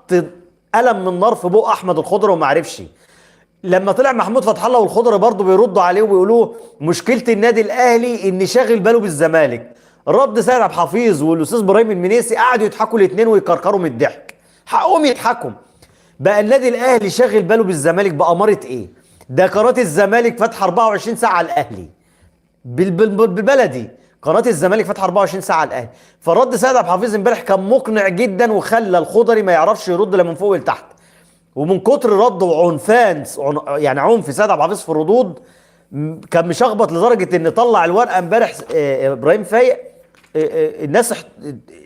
حط قلم من نار في بق احمد الخضر وما عرفش. لما طلع محمود فتح الله والخضر برضه بيردوا عليه وبيقولوا مشكله النادي الاهلي ان شاغل باله بالزمالك، رد سيد عبد الحفيظ والاستاذ ابراهيم المنيسي قعدوا يضحكوا الاثنين ويكركروا من الضحك. حقهم يضحكوا. بقى النادي الاهلي شاغل باله بالزمالك بأمارة ايه؟ ده قناه الزمالك فاتحه 24 ساعه على الاهلي. بالبلدي قناه الزمالك فاتحه 24 ساعه على الاهلي. فرد سيد عبد الحفيظ امبارح كان مقنع جدا وخلى الخضري ما يعرفش يرد لا من فوق لتحت. ومن كتر رد وعنفان يعني عنف سيد عبد الحفيظ في الردود كان مشخبط لدرجه ان طلع الورقه امبارح ابراهيم فايق. الناس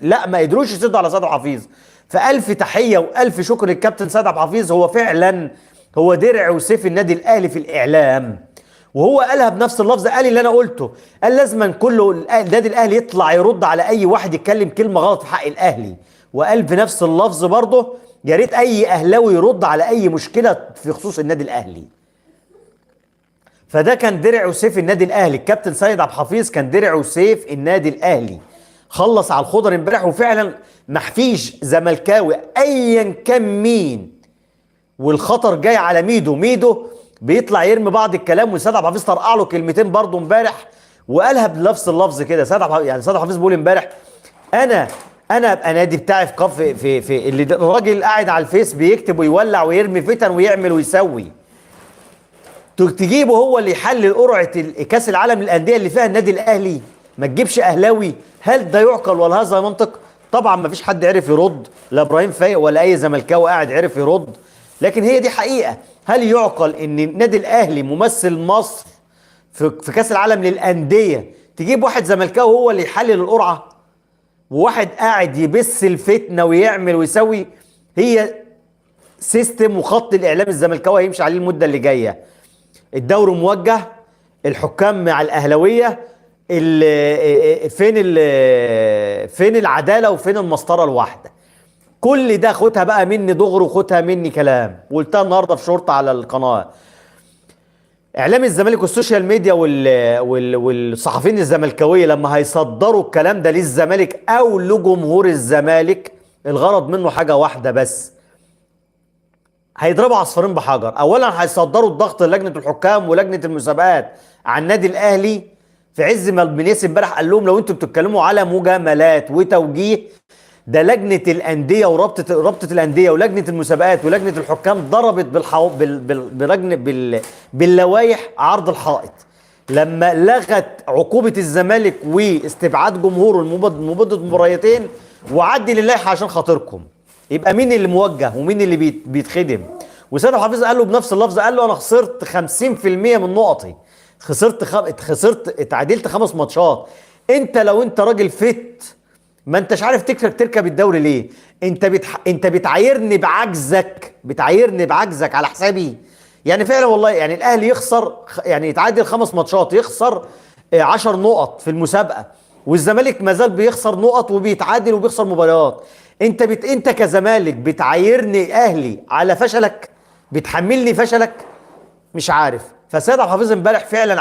لا ما قدروش يسدوا على سيد عبد الحفيظ. فالف تحيه والف شكر للكابتن سيد عبد الحفيظ. هو فعلا هو درع وسيف النادي الاهلي في الاعلام. وهو قالها بنفس اللفظ، قال اللي انا قلته، قال لازما كله النادي الاهلي يطلع يرد على اي واحد يتكلم كلمه غلط في حق الاهلي. وقال بنفس اللفظ برضه يا ريت اي اهلاوي يرد على اي مشكله في خصوص النادي الاهلي. فده كان درع وسيف النادي الاهلي. الكابتن سيد عبد الحفيظ كان درع وسيف النادي الاهلي. خلص على الخضر امبارح. وفعلا ما فيش زملكاوي ايا كان مين والخطر جاي على ميدو بيطلع يرمي بعض الكلام. وسيد عبد الحفيظ طرقع له كلمتين برضه امبارح وقالها بنفس اللفظ كده. سيد عبد الحفيظ بيقول امبارح انا ابقى نادي بتاعي في في اللي الراجل قاعد على الفيس بيكتب ويولع ويرمي فتن ويعمل ويسوي، تجيبه هو اللي يحلل قرعه كاس العالم للانديه اللي فيها النادي الاهلي، ما تجيبش اهلاوي؟ هل ده يعقل ولا هذا منطق؟ طبعا ما فيش حد عرف يرد، لا ابراهيم فايق ولا اي زملكاوي قاعد عرف يرد. لكن هي دي حقيقه. هل يعقل ان النادي الاهلي ممثل مصر في كاس العالم للانديه تجيب واحد زملكاوي هو اللي يحلل القرعه وواحد قاعد يبث الفتنه ويعمل ويسوي؟ هي سيستم وخط الاعلام الزملكاوي هيمشي عليه المده اللي جايه. الدوري موجه، الحكام مع الاهلاويه، فين العداله وفين المسطره الواحده؟ كل ده خدها بقى مني دغري وخدها مني كلام، وقلتها النهارده في شورت على القناه. اعلام الزمالك والسوشيال ميديا والصحفيين الزملكاويه لما هيصدروا الكلام ده للزمالك او لجمهور الزمالك، الغرض منه حاجه واحده بس، هيضربوا عصفورين بحجر. اولا هيصدروا الضغط للجنه الحكام ولجنه المسابقات على النادي الاهلي، في عز ما المنيسي امبارح قال لهم لو انتوا بتتكلموا على مجاملات وتوجيه، ده لجنه الانديه رابطه الانديه ولجنه المسابقات ولجنه الحكام ضربت باللوائح عرض الحائط لما لغت عقوبه الزمالك واستبعاد جمهوره لمده مباريتين وعدل اللائحه عشان خاطركم. يبقى مين اللي موجه ومين اللي بيتخدم؟ وسيد عبد الحفيظ قال له بنفس اللفظ، قال له انا خسرت 50% من نقطي، خسرت اتعادلت 5 ماتشات. انت لو انت راجل فت ما انتش عارف تركب الدوري ليه؟ انت بتعايرني بعجزك على حسابي. يعني فعلا والله، يعني الاهلي يخسر، يعني يتعادل 5 ماتشات يخسر 10 نقط في المسابقه، والزمالك ما زال بيخسر نقط وبيتعادل وبيخسر مباريات. انت كزمالك بتعايرني اهلي على فشلك، بتحملني فشلك، مش عارف. فسيد عبد الحفيظ امبارح فعلا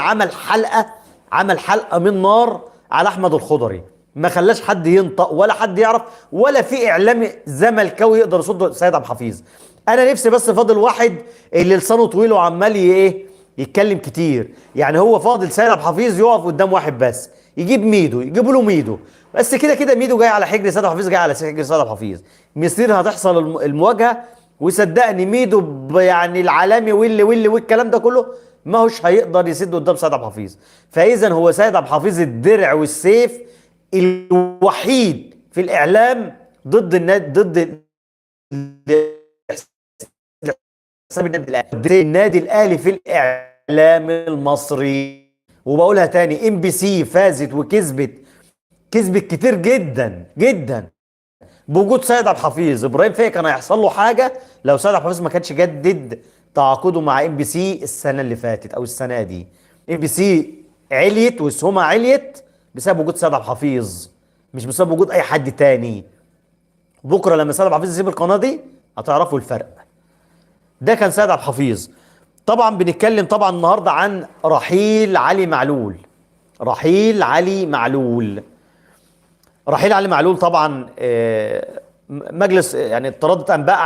عمل حلقه من نار على احمد الخضري، ما خلاش حد ينطق ولا حد يعرف ولا في اعلامي زملكاوي يقدر يصد سيد عبد الحفيظ. انا نفسي بس فاضل واحد اللي لسانه طويل وعمال يتكلم كتير. يعني هو فاضل سيد عبد الحفيظ يقف قدام واحد بس، يجيبوا له ميدو بس. كده ميدو جاي على حجر سيد عبد الحفيظ، جاي على حجر سيد عبد الحفيظ. مصير هتحصل المواجهه، وصدقني ميدو يعني العالمي والكلام ده كله ما هوش هيقدر يسد قدام سيد عبد الحفيظ. فاذا هو سيد عبد الحفيظ الدرع والسيف الوحيد في الاعلام ضد النادي الاهلي في الاعلام المصري. وبقولها تاني، ام بي سي فازت وكسبت كتير جدا جدا بوجود سيد عبد الحفيظ. ابراهيم فايق كان هيحصل له حاجه لو سيد عبد الحفيظ ما كانش جدد تعاقده مع ام بي سي السنه اللي فاتت او السنه دي. ام بي سي عليت وسهمها عليت بسبب وجود سيد عبد الحفيظ، مش بسبب وجود اي حد تاني. بكره لما سيد عبد الحفيظ يسيب القناه دي هتعرفوا الفرق. ده كان سيد عبد الحفيظ. طبعا بنتكلم طبعا النهارده عن رحيل علي معلول. رحيل علي معلول طبعا مجلس يعني اضطردت انباء